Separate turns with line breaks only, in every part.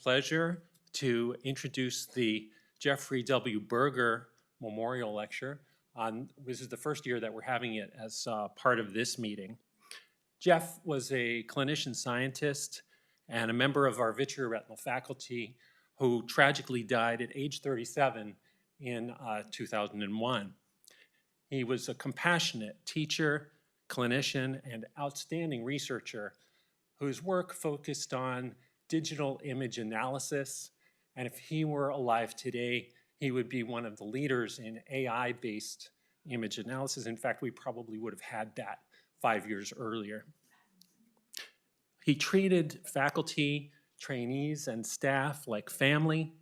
pleasure to introduce the Jeffrey W. Berger Memorial Lecture. This is the first year that we're having it as part of this meeting. Jeff was a clinician scientist and a member of our vitreoretinal faculty who tragically died at age 37 in 2001. He was a compassionate teacher, clinician, and outstanding researcher whose work focused on digital image analysis. And if he were alive today, he would be one of the leaders in AI-based image analysis. In fact, we probably would have had that 5 years earlier. He treated faculty, trainees, and staff like family,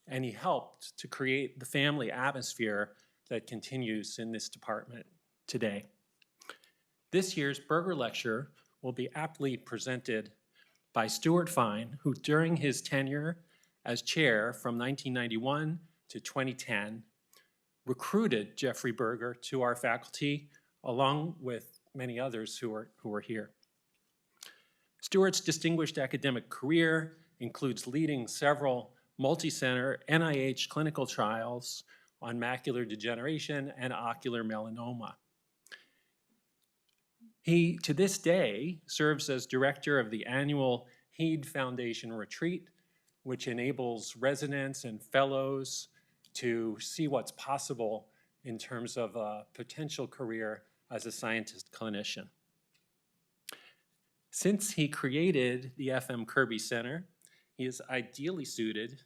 and he helped to create the family atmosphere that continues in this department today. This year's Berger Lecture will be aptly presented by Stuart, who during his tenure as chair from 1991 to 2010 recruited Jeffrey Berger to our faculty along with many others who are here. Stuart's distinguished academic career includes leading several multi-center NIH clinical trials on macular degeneration and ocular melanoma. He, to this day, serves as director of the annual Heed Foundation Retreat, which enables residents and fellows to see what's possible in terms of a potential career as a scientist clinician. Since he created the FM Kirby Center, he is ideally suited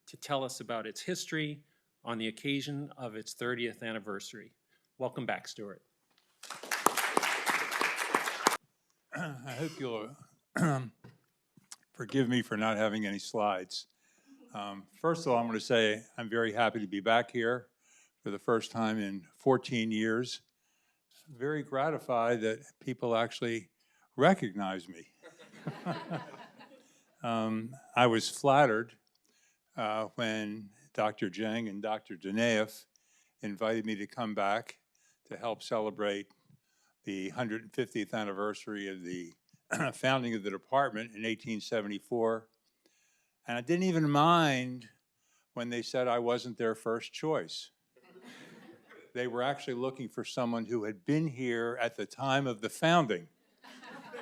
to tell us about its history on the occasion of its 30th anniversary. Welcome back, Stuart.
I hope you'll forgive me for not having any slides. First of all, I'm going to say I'm very happy to be back here for the first time in 14 years. I'm very gratified that people actually recognize me. I was flattered when Dr. Jeng and Dr. Anniv invited me to come back to help celebrate the 150th anniversary of the founding of the department in 1874. And I didn't even mind when they said I wasn't their first choice. They were actually looking for someone who had been here at the time of the founding.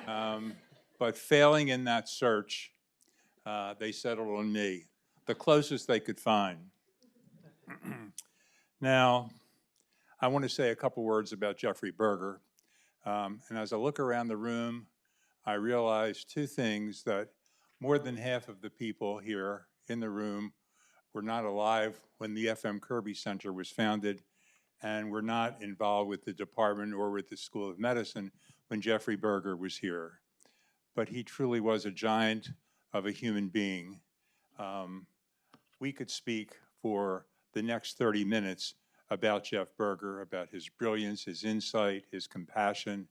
But failing in that search, they settled on me, the closest they could find. Now, I want to say a couple words about Jeffrey Berger. And as I look around the room, I realize two things: that more than half of the people here in the room were not alive when the FM Kirby Center was founded, and were not involved with the department or with the School of Medicine when Jeffrey Berger was here. But he truly was a giant of a human being. We could speak for the next 30 minutes about Jeff Berger, about his brilliance, his insight, his compassion.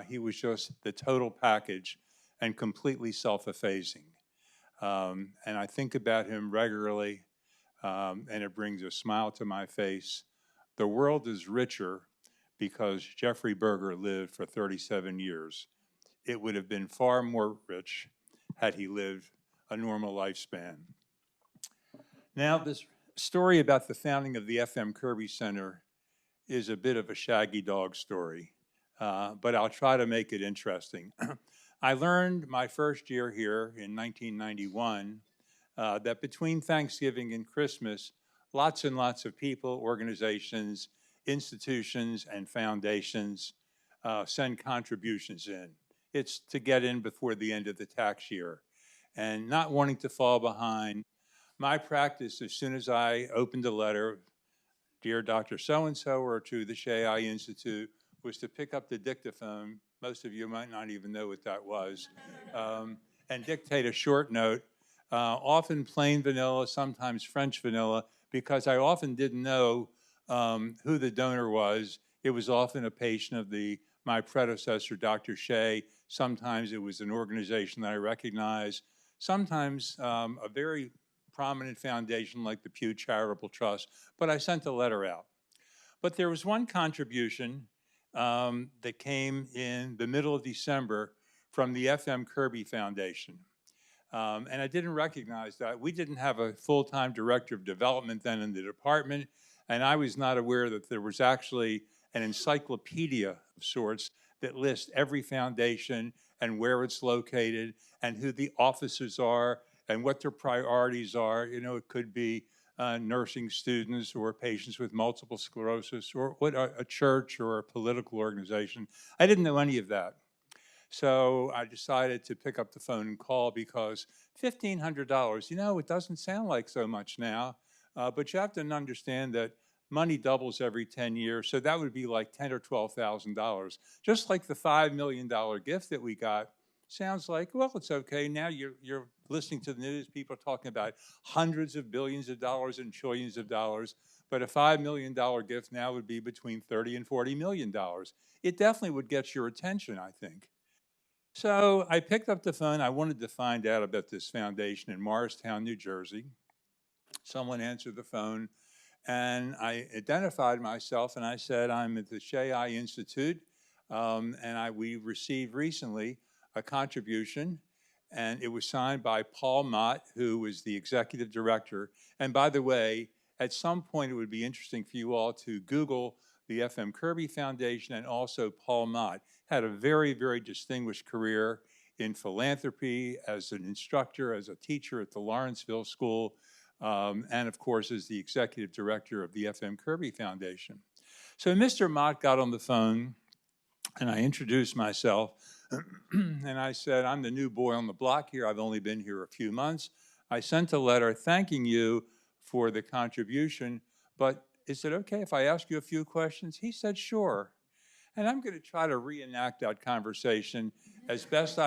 He was just the total package and completely self-effacing. And I think about him regularly, and it brings a smile to my face. The world is richer because Jeffrey Berger lived for 37 years. It would have been far more rich had he lived a normal lifespan. Now, this story about the founding of the FM Kirby Center is a bit of a shaggy dog story, but I'll try to make it interesting. I learned my first year here in 1991 that between Thanksgiving and Christmas, lots and lots of people, organizations, institutions, and foundations send contributions in. It's to get in before the end of the tax year. And not wanting to fall behind, my practice, as soon as I opened a letter, dear Dr. So-and-so, or to the Shea Eye Institute, was to pick up the dictaphone. Most of you might not even know what that was, and dictate a short note, often plain vanilla, sometimes French vanilla, because I often didn't know who the donor was. It was often a patient of my predecessor, Dr. Shea. Sometimes it was an organization that I recognized. Sometimes a very prominent foundation like the Pew Charitable Trust, but I sent a letter out. But there was one contribution that came in the middle of December from the FM Kirby Foundation. And I didn't recognize that. We didn't have a full-time director of development then in the department, and I was not aware that there was actually an encyclopedia of sorts that lists every foundation and where it's located and who the officers are and what their priorities are. You know, it could be nursing students or patients with multiple sclerosis or what a church or a political organization. I didn't know any of that. So I decided to pick up the phone and call because $1,500, you know, it doesn't sound like so much now, but you have to understand that money doubles every 10 years. So that would be like $10,000 or $12,000. Just like the $5 million gift that we got sounds like, well, it's okay. Now you're listening to the news, people are talking about hundreds of billions of dollars and trillions of dollars. But a $5 million gift now would be between $30 and $40 million. It definitely would get your attention, I think. So I picked up the phone. I wanted to find out about this foundation in Morristown, New Jersey. Someone answered the phone, and I identified myself, and I said, I'm at the Shea Institute, and we received recently a contribution, and it was signed by Paul Mott, who was the executive director. And by the way, at some point, it would be interesting for you all to Google the F.M. Kirby Foundation and also Paul Mott. Had a very, very distinguished career in philanthropy, as an instructor, as a teacher at the Lawrenceville School, and of course as the executive director of the F.M. Kirby Foundation. So Mr. Mott got on the phone, and I introduced myself, and I said, I'm the new boy on the block here. I've only been here a few months. I sent a letter thanking you for the contribution, but is it okay if I ask you a few questions? He said, sure. And I'm going to try to reenact that conversation as best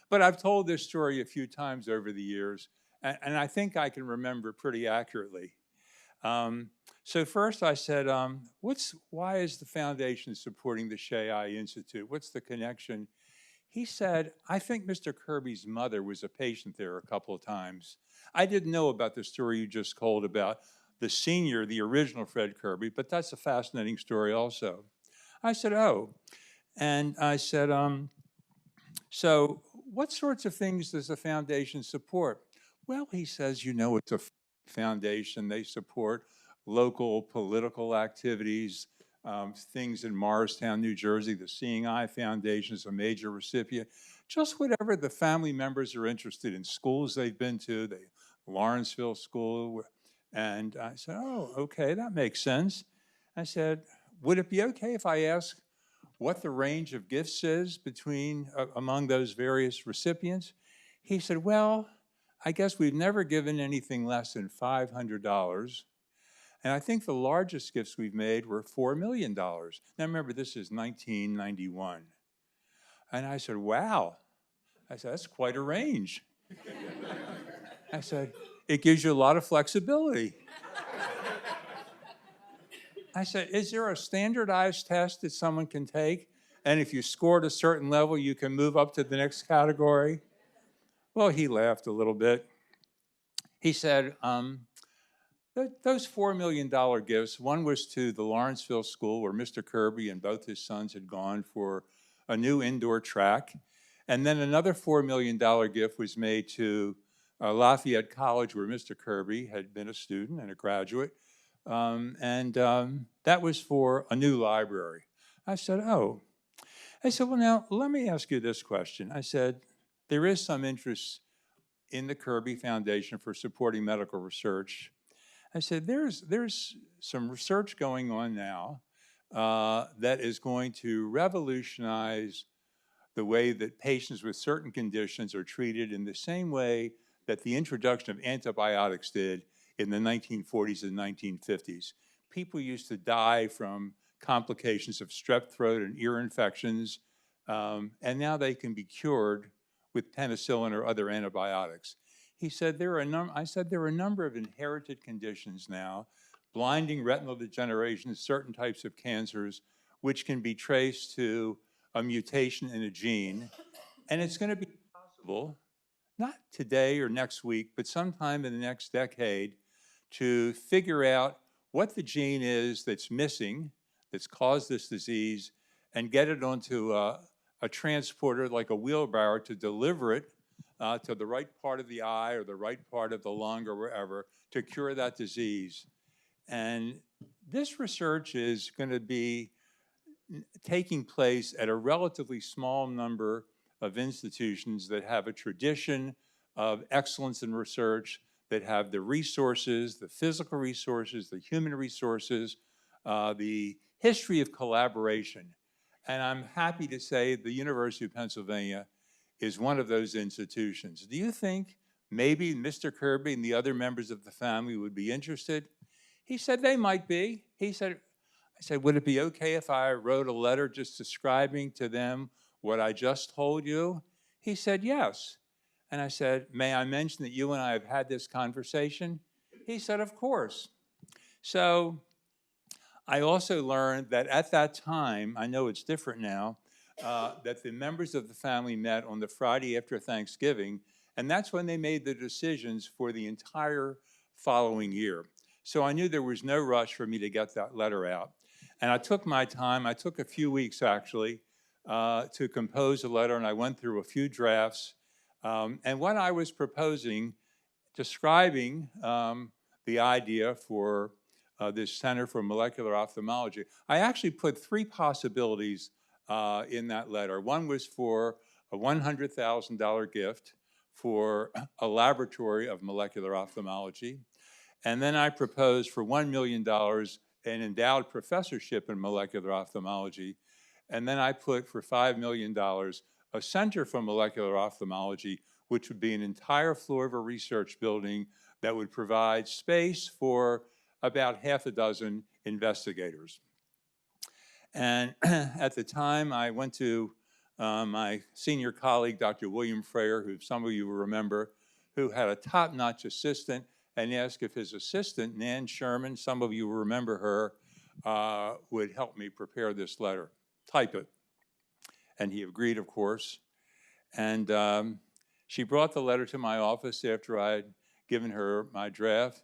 but I've told this story a few times over the years, and I think I can remember pretty accurately. So first I said, why is the foundation supporting the Shea Institute? What's the connection? He said, I think Mr. Kirby's mother was a patient there a couple of times. I didn't know about the story you just told about the senior, the original Fred Kirby, but that's a fascinating story also. I said, oh. And I said, so what sorts of things does the foundation support? Well, he says, you know, it's a foundation. They support local political activities, things in Morristown, New Jersey. The Seeing Eye Foundation is a major recipient. Just whatever the family members are interested in, schools they've been to, the Lawrenceville School. And I said, oh, okay, that makes sense. I said, would it be okay if I ask what the range of gifts is among those various recipients? He said, well, I guess we've never given anything less than $500. And I think the largest gifts we've made were $4 million. Now remember, this is 1991. And I said, wow. I said, that's quite a range. I said, it gives you a lot of flexibility. I said, is there a standardized test that someone can take? And if you scored a certain level, you can move up to the next category? Well, he laughed a little bit. He said, those $4 million gifts, one was to the Lawrenceville School where Mr. Kirby and both his sons had gone for a new indoor track. And then another $4 million gift was made to Lafayette College where Mr. Kirby had been a student and a graduate. That was for a new library. I said, oh. I said, well, now, let me ask you this question. I said, there is some interest in the Kirby Foundation for supporting medical research. I said, there's some research going on now that is going to revolutionize the way that patients with certain conditions are treated in the same way that the introduction of antibiotics did in the 1940s and 1950s. People used to die from complications of strep throat and ear infections, and now they can be cured with penicillin or other antibiotics. He said, I said, there are a number of inherited conditions now, blinding retinal degeneration, certain types of cancers, which can be traced to a mutation in a gene. And it's going to be possible, not today or next week, but sometime in the next decade, to figure out what the gene is that's missing, that's caused this disease, and get it onto a transporter like a wheelbarrow to deliver it to the right part of the eye or the right part of the lung or wherever to cure that disease. And this research is going to be taking place at a relatively small number of institutions that have a tradition of excellence in research, that have the resources, the physical resources, the human resources, the history of collaboration. And I'm happy to say the University of Pennsylvania is one of those institutions. Do you think maybe Mr. Kirby and the other members of the family would be interested? He said they might be. I said, would it be okay if I wrote a letter just describing to them what I just told you? He said, yes. And I said, may I mention that you and I have had this conversation? He said, of course. So I also learned that at that time, I know it's different now, that the members of the family met on the Friday after Thanksgiving, and that's when they made the decisions for the entire following year. So I knew there was no rush for me to get that letter out. And I took my time. I took a few weeks, actually, to compose a letter, and I went through a few drafts. And what I was proposing, describing the idea for this Center for Molecular Ophthalmology, I actually put three possibilities in that letter. One was for a $100,000 gift for a laboratory of molecular ophthalmology. And then I proposed for $1 million an endowed professorship in molecular ophthalmology. And then I put for $5 million a Center for Molecular Ophthalmology, which would be an entire floor of a research building that would provide space for about half a dozen investigators. And at the time, I went to my senior colleague, Dr. William Freyer, who some of you will remember, who had a top-notch assistant, and asked if his assistant, Nan Sherman, some of you will remember her, would help me prepare this letter, type it. And he agreed, of course. And she brought the letter to my office after I had given her my draft.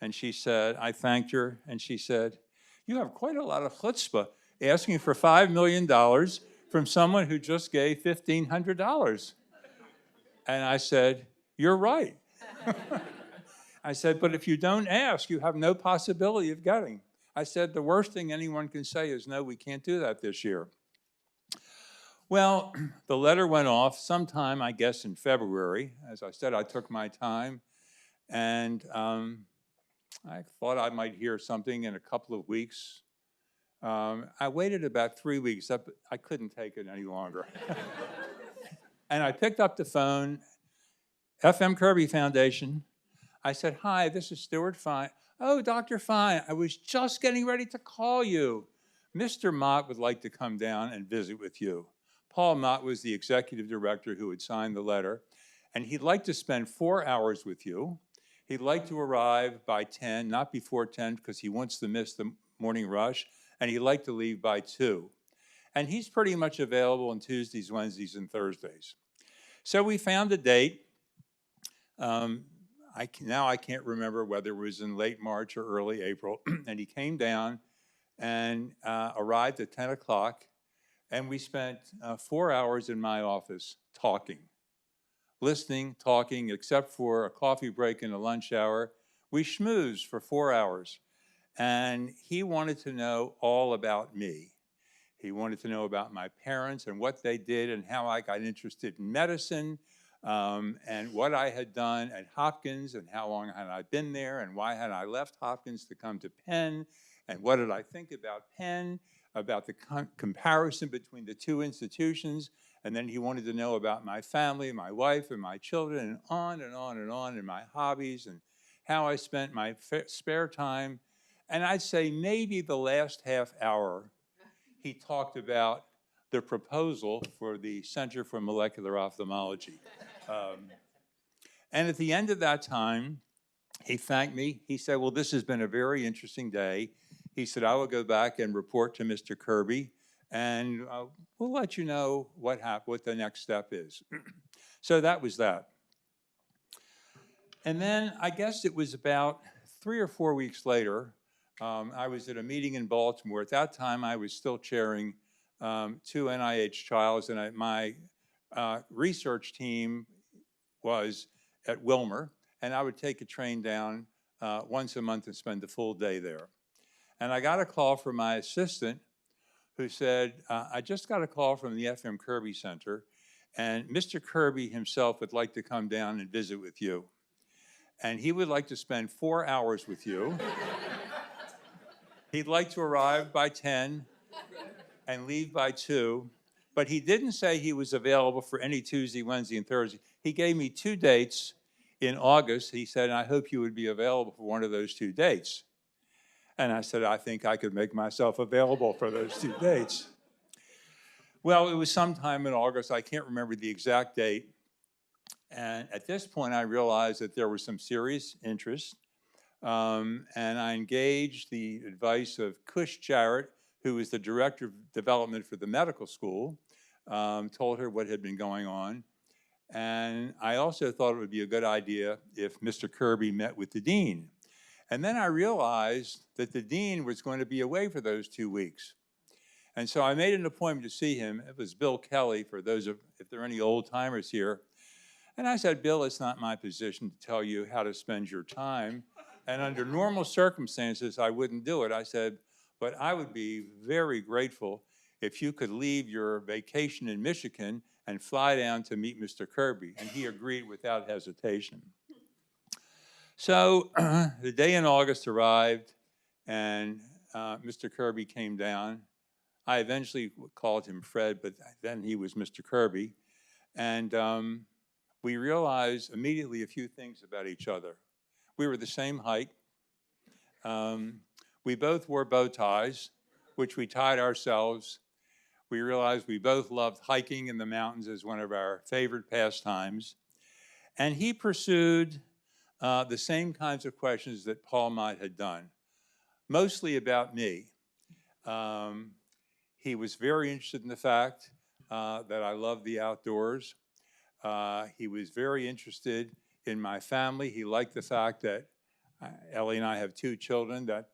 And she said, I thanked her, and she said, you have quite a lot of chutzpah asking for $5 million from someone who just gave $1,500. And I said, you're right. I said, but if you don't ask, you have no possibility of getting. I said, the worst thing anyone can say is, no, we can't do that this year. Well, the letter went off sometime, I guess, in February. As I said, I took my time, and I thought I might hear something in a couple of weeks. I waited about 3 weeks. I couldn't take it any longer. And I picked up the phone, FM Kirby Foundation. I said, hi, this is Stuart Fine. Oh, Dr. Fine, I was just getting ready to call you. Mr. Mott would like to come down and visit with you. Paul Mott was the executive director who had signed the letter, and he'd like to spend 4 hours with you. He'd like to arrive by 10, not before 10, because he wants to miss the morning rush, and he'd like to leave by 2. And he's pretty much available on Tuesdays, Wednesdays, and Thursdays. So we found a date. Now I can't remember whether it was in late March or early April, and he came down and arrived at 10 o'clock, and we spent 4 hours in my office talking, listening, talking, except for a coffee break and a lunch hour. We schmoozed for 4 hours, and he wanted to know all about me. He wanted to know about my parents and what they did and how I got interested in medicine, and what I had done at Hopkins and how long had I been there and why had I left Hopkins to come to Penn, and what did I think about Penn, about the comparison between the two institutions. And then he wanted to know about my family, my wife, and my children, and on and on and on, and my hobbies and how I spent my spare time. And I'd say maybe the last half hour, he talked about the proposal for the Center for Molecular Ophthalmology. And at the end of that time, he thanked me. He said, well, this has been a very interesting day. He said, I will go back and report to Mr. Kirby, and we'll let you know what the next step is. So that was that. And then I guess it was about 3 or 4 weeks later, I was at a meeting in Baltimore. At that time, I was still chairing 2 NIH trials, and my research team was at Wilmer, and I would take a train down once a month and spend a full day there. And I got a call from my assistant who said, I just got a call from the FM Kirby Center, and Mr. Kirby himself would like to come down and visit with you. And he would like to spend 4 hours with you. He'd like to arrive by 10 and leave by 2, but he didn't say he was available for any Tuesday, Wednesday, and Thursday. He gave me 2 dates in August. He said, I hope you would be available for one of those 2 dates. And I said, I think I could make myself available for those 2 dates. Well, it was sometime in August. I can't remember the exact date. And at this point, I realized that there was some serious interest. And I engaged the advice of Cush Jarrett, who was the director of development for the medical school, told her what had been going on. And I also thought it would be a good idea if Mr. Kirby met with the dean. And then I realized that the dean was going to be away for those 2 weeks. And so I made an appointment to see him. It was Bill Kelly, for those of, if there are any old timers here. And I said, Bill, it's not my position to tell you how to spend your time. And under normal circumstances, I wouldn't do it. I said, but I would be very grateful if you could leave your vacation in Michigan and fly down to meet Mr. Kirby. And he agreed without hesitation. So the day in August arrived, and Mr. Kirby came down. I eventually called him Fred, but then he was Mr. Kirby. And we realized immediately a few things about each other. We were the same height. We both wore bow ties, which we tied ourselves. We realized we both loved hiking in the mountains as one of our favorite pastimes. And he pursued the same kinds of questions that Paul Mott had done, mostly about me. He was very interested in the fact that I love the outdoors. He was very interested in my family. He liked the fact that Ellie and I have 2 children, that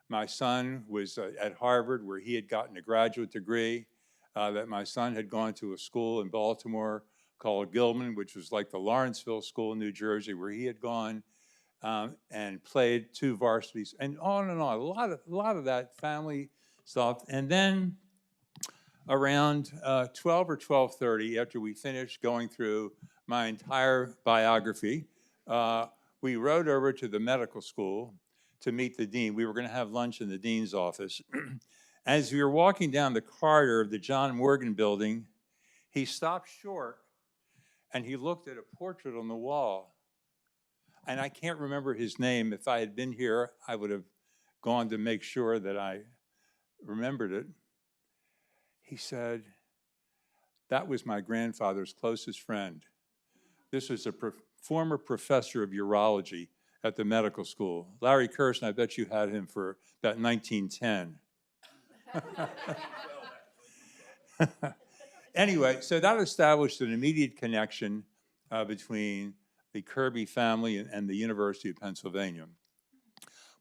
my son was at Harvard where he had gotten a graduate degree, that my son had gone to a school in Baltimore called Gilman, which was like the Lawrenceville School in New Jersey, where he had gone and played 2 varsities, and on and on. A lot of that family stuff. And then around 12 or 12:30, after we finished going through my entire biography, we rode over to the medical school to meet the dean. We were going to have lunch in the dean's office. As we were walking down the corridor of the John Morgan building, he stopped short and he looked at a portrait on the wall. And I can't remember his name. If I had been here, I would have gone to make sure that I remembered it. He said, that was my grandfather's closest friend. This was a former professor of urology at the medical school. Larry Kirsten, I bet you had him for about 1910. Anyway, so that established an immediate connection between the Kirby family and the University of Pennsylvania.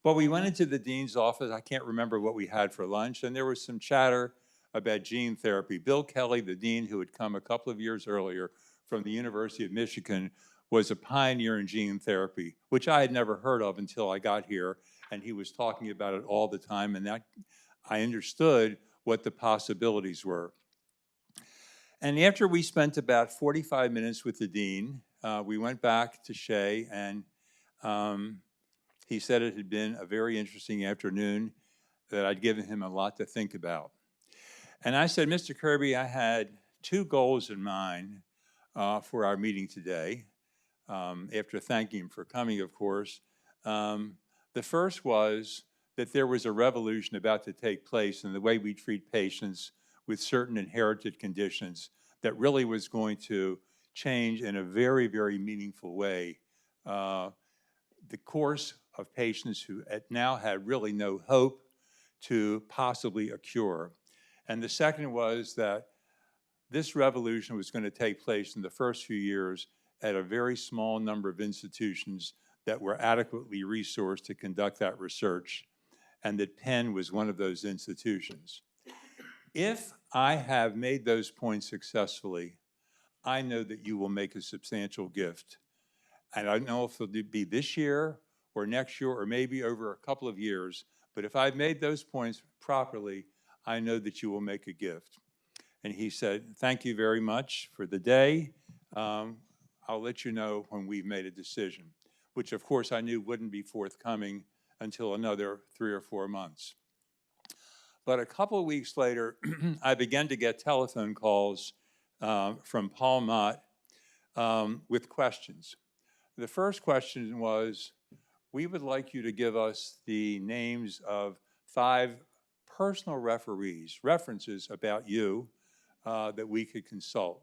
But we went into the dean's office. I can't remember what we had for lunch, and there was some chatter about gene therapy. Bill Kelly, the dean who had come a couple of years earlier from the University of Michigan, was a pioneer in gene therapy, which I had never heard of until I got here, and he was talking about it all the time, and that I understood what the possibilities were. And after we spent about 45 minutes with the dean, we went back to Shea, and he said it had been a very interesting afternoon, that I'd given him a lot to think about. And I said, Mr. Kirby, I had 2 goals in mind for our meeting today, after thanking him for coming, of course. The first was that there was a revolution about to take place in the way we treat patients with certain inherited conditions that really was going to change in a very, very meaningful way the course of patients who now had really no hope to possibly a cure. And the second was that this revolution was going to take place in the first few years at a very small number of institutions that were adequately resourced to conduct that research, and that Penn was one of those institutions. If I have made those points successfully, I know that you will make a substantial gift. And I don't know if it'll be this year or next year or maybe over a couple of years, but if I've made those points properly, I know that you will make a gift. And he said, thank you very much for the day. I'll let you know when we've made a decision, which of course I knew wouldn't be forthcoming until another 3 or 4 months. But a couple of weeks later, I began to get telephone calls from Paul Mott with questions. The first question was, we would like you to give us the names of 5 personal references about you that we could consult.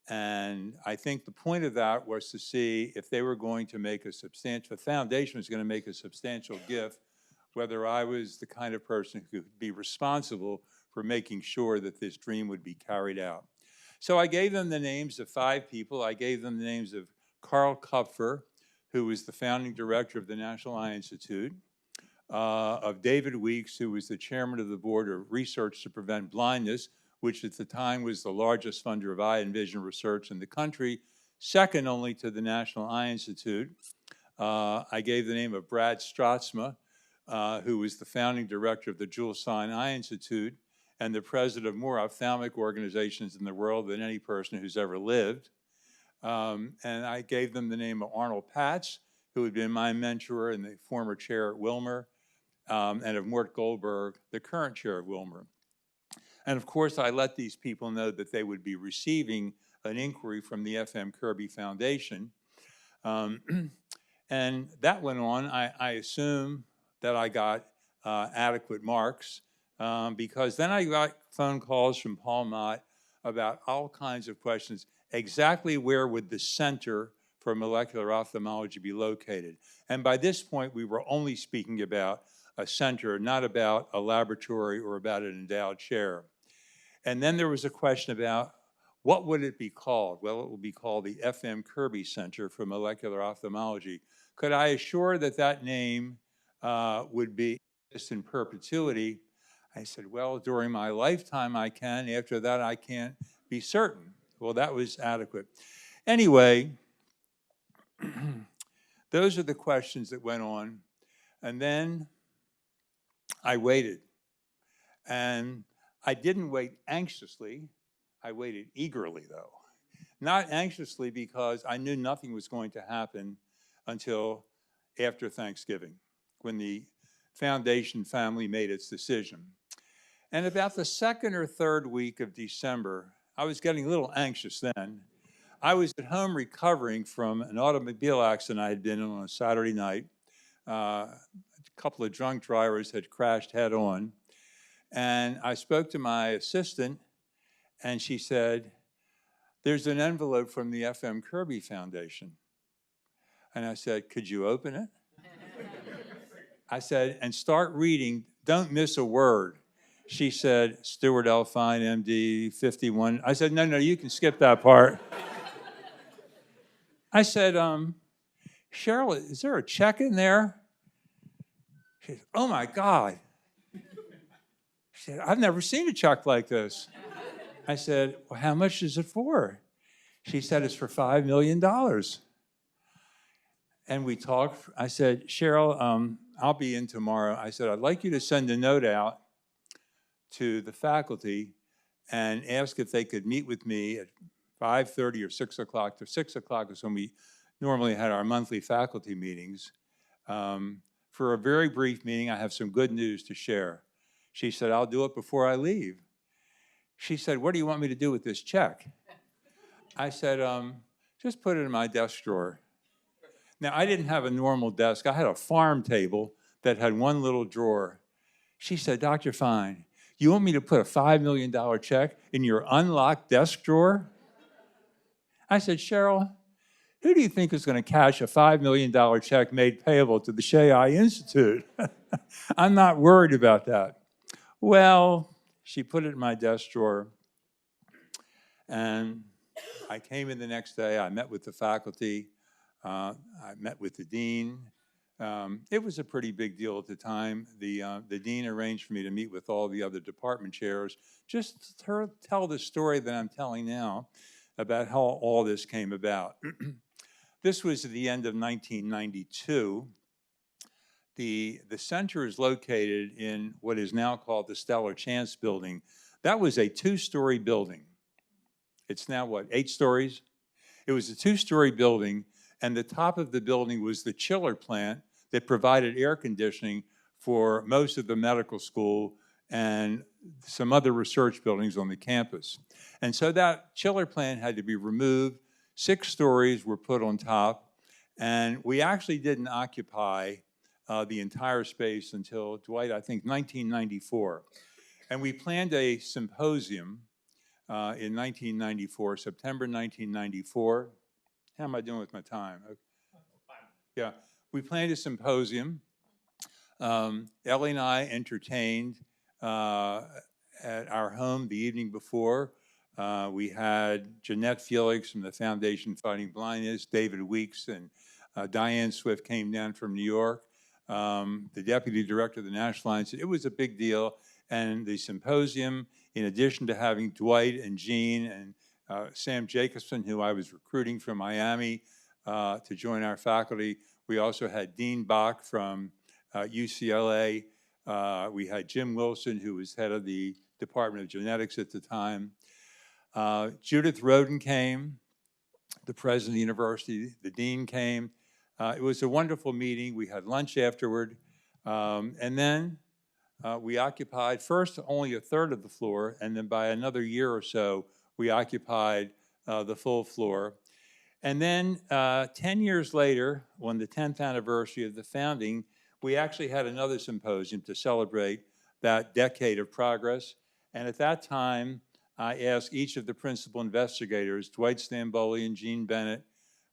And I think the point of that was to see if they were going to make a substantial, the foundation was going to make a substantial gift, whether I was the kind of person who could be responsible for making sure that this dream would be carried out. So I gave them the names of 5 people. I gave them the names of Carl Kupfer, who was the founding director of the National Eye Institute, of David Weeks, who was the chairman of the board of Research to Prevent Blindness, which at the time was the largest funder of eye and vision research in the country, second only to the National Eye Institute. I gave the name of Brad Stratzma, who was the founding director of the Jules Stein Eye Institute and the president of more ophthalmic organizations in the world than any person who's ever lived. And I gave them the name of Arnold Patz, who had been my mentor and the former chair at Wilmer, and of Mort Goldberg, the current chair of Wilmer. And of course, I let these people know that they would be receiving an inquiry from the FM Kirby Foundation. And that went on. I assume that I got adequate marks because then I got phone calls from Paul Mott about all kinds of questions. Exactly where would the Center for Molecular Ophthalmology be located? And by this point, we were only speaking about a center, not about a laboratory or about an endowed chair. And then there was a question about what would it be called? Well, it will be called the FM Kirby Center for Molecular Ophthalmology. Could I assure that that name would be in perpetuity? I said, well, during my lifetime I can. After that, I can't be certain. Well, that was adequate. Anyway, those are the questions that went on. And then I waited. And I didn't wait anxiously. I waited eagerly, though. Not anxiously because I knew nothing was going to happen until after Thanksgiving, when the foundation family made its decision. And about the 2nd or 3rd week of December, I was getting a little anxious then. I was at home recovering from an automobile accident I had been in on a Saturday night. A couple of drunk drivers had crashed head on. And I spoke to my assistant, and she said, there's an envelope from the FM Kirby Foundation. And I said, could you open it? I said, and start reading, don't miss a word. She said, Stuart Fine, MD, 51. I said, no, you can skip that part. I said, Cheryl, is there a check in there? She said, oh my God. She said, I've never seen a check like this. I said, well, how much is it for? She said, it's for $5 million. And we talked. I said, Cheryl, I'll be in tomorrow. I said, I'd like you to send a note out to the faculty and ask if they could meet with me at 5:30 or 6 o'clock. 6 o'clock is when we normally had our monthly faculty meetings. For a very brief meeting, I have some good news to share. She said, I'll do it before I leave. She said, what do you want me to do with this check? I said, just put it in my desk drawer. Now, I didn't have a normal desk. I had a farm table that had one little drawer. She said, Dr. Fine, you want me to put a $5 million check in your unlocked desk drawer? I said, Cheryl, who do you think is going to cash a $5 million check made payable to the Shea Eye Institute? I'm not worried about that. Well, she put it in my desk drawer, and I came in the next day. I met with the faculty. I met with the dean. It was a pretty big deal at the time. The dean arranged for me to meet with all the other department chairs, just to tell the story that I'm telling now about how all this came about. This was at the end of 1992. The center is located in what is now called the Stellar Chance Building. That was a 2-story building. It's now what, 8 stories? It was a 2-story building, and the top of the building was the chiller plant that provided air conditioning for most of the medical school and some other research buildings on the campus. And so that chiller plant had to be removed. 6 stories were put on top, and we actually didn't occupy the entire space until, Dwight, I think 1994. And we planned a symposium in 1994, September 1994. How am I doing with my time? Yeah, we planned a symposium. Ellie and I entertained at our home the evening before. We had Jeanette Felix from the Foundation Fighting Blindness, David Weeks, and Diane Swift came down from New York. The deputy director of the National Alliance. It was a big deal. And the symposium, in addition to having Dwight and Jean and Sam Jacobson, who I was recruiting from Miami to join our faculty, we also had Dean Bach from UCLA. We had Jim Wilson, who was head of the Department of Genetics at the time. Judith Roden came, the president of the university, the dean came. It was a wonderful meeting. We had lunch afterward. And then we occupied first only a third of the floor, and then by another year or so, we occupied the full floor. And then 10 years later, on the 10th anniversary of the founding, we actually had another symposium to celebrate that decade of progress. And at that time, I asked each of the principal investigators, Dwight Stamboli and Jean Bennett,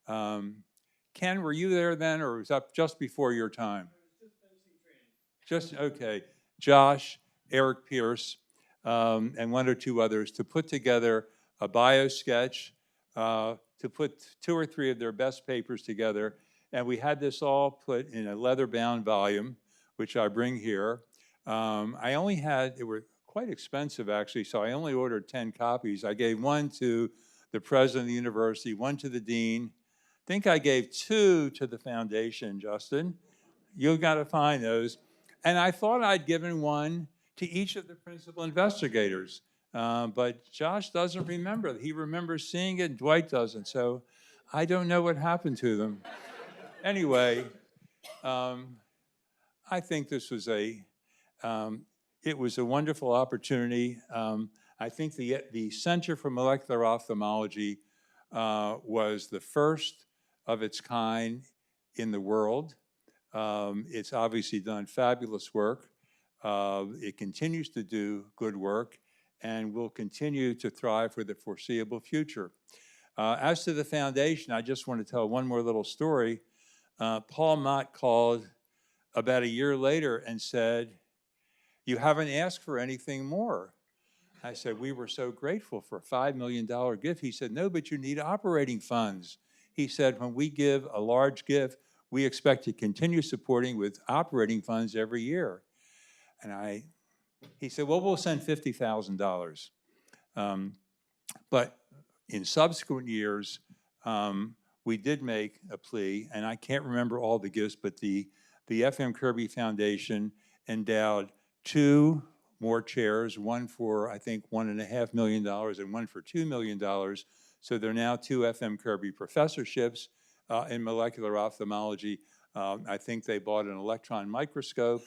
Ken, were you there then, or was that just before your time? I was just finishing training. Okay. Josh, Eric Pierce, and 1 or 2 others to put together a bio sketch, to put 2 or 3 of their best papers together. And we had this all put in a leather-bound volume, which I bring here. I only had, they were quite expensive actually, so I only ordered 10 copies. I gave 1 to the president of the university, 1 to the dean. I think I gave 2 to the foundation, Justin. You've got to find those. And I thought I'd given 1 to each of the principal investigators. But Josh doesn't remember. He remembers seeing it, and Dwight doesn't. So I don't know what happened to them. Anyway, I think this was it was a wonderful opportunity. I think the Center for Molecular Ophthalmology was the first of its kind in the world. It's obviously done fabulous work. It continues to do good work and will continue to thrive for the foreseeable future. As to the foundation, I just want to tell one more little story. Paul Mott called about a year later and said, "You haven't asked for anything more." I said, "We were so grateful for a $5 million gift." He said, "No, but you need operating funds." He said, "When we give a large gift, we expect to continue supporting with operating funds every year." And he said, "Well, we'll send $50,000. But in subsequent years, we did make a plea, and I can't remember all the gifts, but the F.M. Kirby Foundation endowed 2 more chairs, 1 for, I think, $1.5 million and 1 for $2 million. So there are now 2 F.M. Kirby professorships in molecular ophthalmology. I think they bought an electron microscope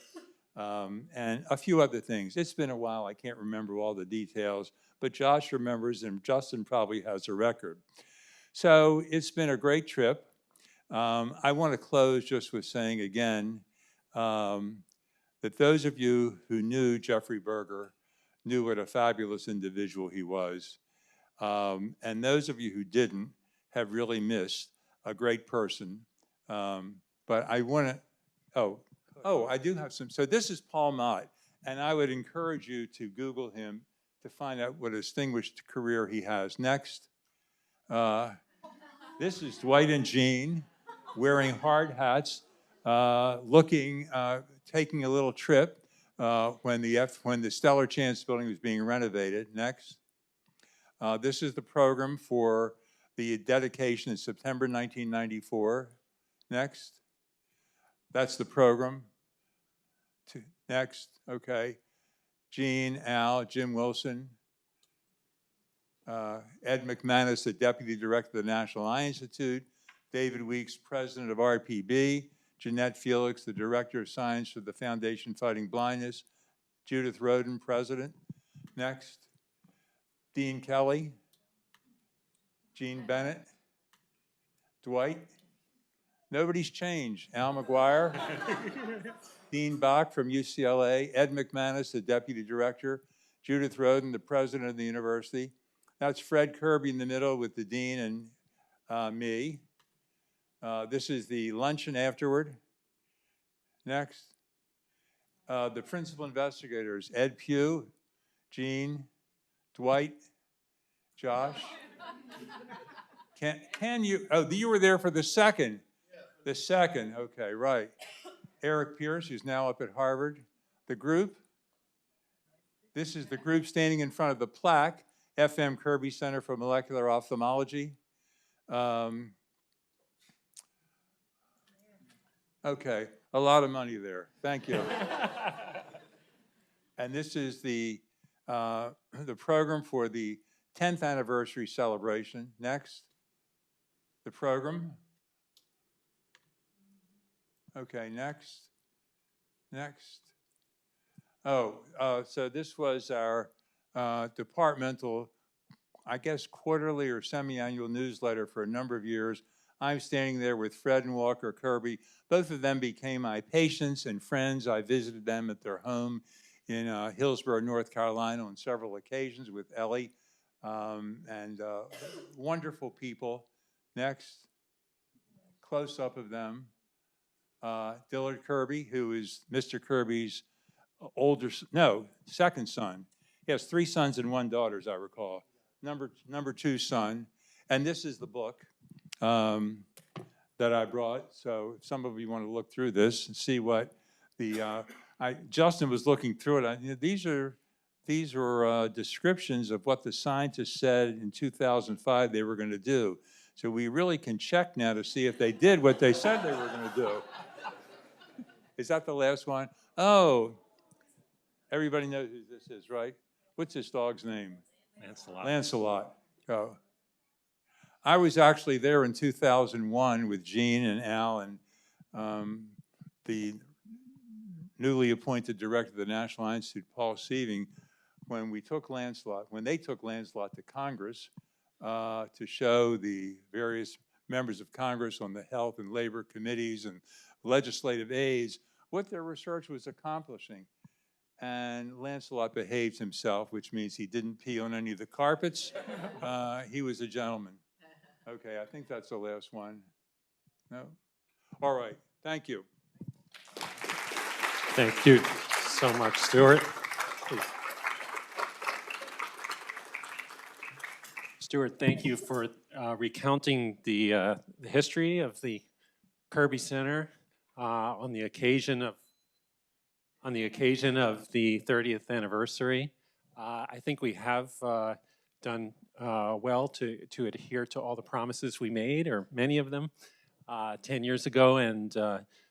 and a few other things. It's been a while. I can't remember all the details, but Josh remembers, and Justin probably has a record. So it's been a great trip. I want to close just with saying again that those of you who knew Jeffrey Berger knew what a fabulous individual he was. And those of you who didn't have really missed a great person. But I want to, I do have some. So this is Paul Mott, and I would encourage you to Google him to find out what a distinguished career he has. Next. This is Dwight and Jean wearing hard hats. taking a little trip when the Stellar Chance building was being renovated. Next. This is the program for the dedication in September 1994. Next. That's the program. Next, okay. Gene, Al, Jim Wilson, Ed McManus, the Deputy Director of the National Eye Institute, David Weeks, President of RPB, Jeanette Felix, the Director of Science for the Foundation Fighting Blindness, Judith Roden, President. Next, Dean Kelly, Gene Bennett, Dwight. Nobody's changed. Al McGuire, Dean Bach from UCLA, Ed McManus, the Deputy Director, Judith Roden, the President of the University. That's Fred Kirby in the middle with the Dean and me. This is the luncheon afterward. Next. The principal investigators, Ed Pugh, Gene, Dwight, Josh. Can you, oh, you were there for the second. The second, okay, right. Eric Pierce, who's now up at Harvard. The group. This is the group standing in front of the plaque, FM Kirby Center for Molecular Ophthalmology. Okay, a lot of money there. Thank you. And this is the program for the 10th anniversary celebration. Next. The program. Okay, next. Next. Oh, so this was our departmental, I guess, quarterly or semi-annual newsletter for a number of years. I'm standing there with Fred and Walker Kirby. Both of them became my patients and friends. I visited them at their home in Hillsborough, North Carolina on several occasions with Ellie, and wonderful people. Next, close-up of them. Dillard Kirby, who is Mr. Kirby's second son. He has 3 sons and 1 daughter, as I recall. Number 2 son. And this is the book that I brought. So if some of you want to look through this and see what the, Justin was looking through it. These were descriptions of what the scientists said in 2005 they were going to do. So we really can check now to see if they did what they said they were going to do. Is that the last one? Oh, everybody knows who this is, right? What's this dog's name?
Lancelot.
Lancelot. Oh. I was actually there in 2001 with Gene and Al and the newly appointed director of the National Eye Institute, Paul Sieving, when they took Lancelot to Congress to show the various members of Congress on the health and labor committees and legislative aides what their research was accomplishing. And Lancelot behaved himself, which means he didn't pee on any of the carpets. He was a gentleman. Okay, I think that's the last one. No? All right, thank you.
Thank you so much, Stuart. Stuart, thank you for recounting the history of the Kirby Center on the occasion of the 30th anniversary. I think we have done well to adhere to all the promises we made, or many of them, 10 years ago, and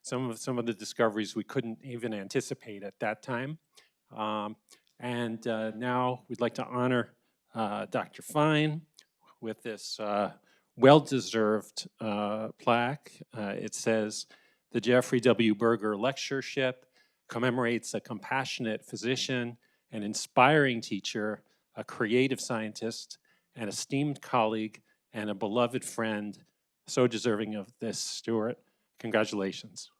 some of the discoveries we couldn't even anticipate at that time. And now we'd like to honor Dr. Fine with this well-deserved plaque. It says, "The Jeffrey W. Berger Lectureship commemorates a compassionate physician, an inspiring teacher, a creative scientist, an esteemed colleague, and a beloved friend, so deserving of this, Stuart. Congratulations."